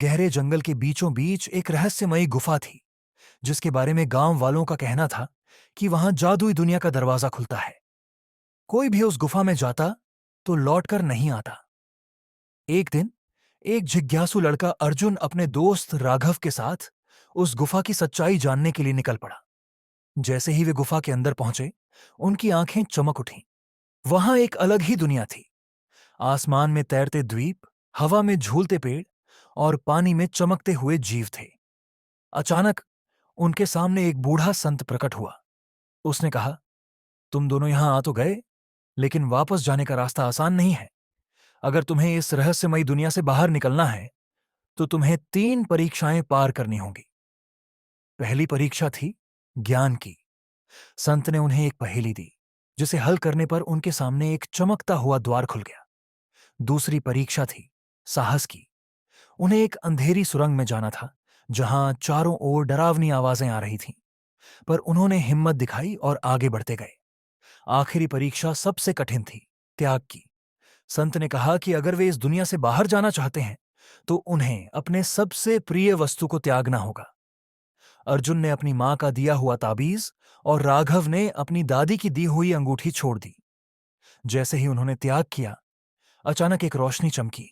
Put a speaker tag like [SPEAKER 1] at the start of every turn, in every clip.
[SPEAKER 1] गहरे जंगल के बीचों बीच एक रहस्यमयी गुफा थी, जिसके बारे में गांव वालों का कहना था कि वहां जादुई दुनिया का दरवाजा खुलता है। कोई भी उस गुफा में जाता तो लौटकर नहीं आता। एक दिन एक जिज्ञासु लड़का अर्जुन अपने दोस्त राघव के साथ उस गुफा की सच्चाई जानने के लिए निकल पड़ा। जैसे ही वे गुफा के अंदर पहुंचे, उनकी आंखें चमक उठीं। वहां एक अलग ही दुनिया थी। आसमान में तैरते द्वीप, हवा में झूलते पेड़ और पानी में चमकते हुए जीव थे। अचानक उनके सामने एक बूढ़ा संत प्रकट हुआ। उसने कहा, तुम दोनों यहां आ तो गए, लेकिन वापस जाने का रास्ता आसान नहीं है। अगर तुम्हें इस रहस्यमयी दुनिया से बाहर निकलना है तो तुम्हें 3 परीक्षाएं पार करनी होंगी। पहली परीक्षा थी ज्ञान की। संत ने उन्हें एक पहेली दी, जिसे हल करने पर उनके सामने एक चमकता हुआ द्वार खुल गया। दूसरी परीक्षा थी साहस की। उन्हें एक अंधेरी सुरंग में जाना था, जहां चारों ओर डरावनी आवाजें आ रही थीं, पर उन्होंने हिम्मत दिखाई और आगे बढ़ते गए। आखिरी परीक्षा सबसे कठिन थी, त्याग की। संत ने कहा कि अगर वे इस दुनिया से बाहर जाना चाहते हैं तो उन्हें अपने सबसे प्रिय वस्तु को त्यागना होगा। अर्जुन ने अपनी मां का दिया हुआ ताबीज और राघव ने अपनी दादी की दी हुई अंगूठी छोड़ दी। जैसे ही उन्होंने त्याग किया, अचानक एक रोशनी चमकी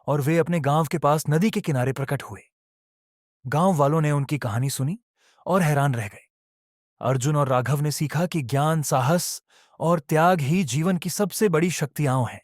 [SPEAKER 1] और वे अपने गांव के पास नदी के किनारे प्रकट हुए। गांव वालों ने उनकी कहानी सुनी और हैरान रह गए। अर्जुन और राघव ने सीखा कि ज्ञान, साहस और त्याग ही जीवन की सबसे बड़ी शक्तियां हैं।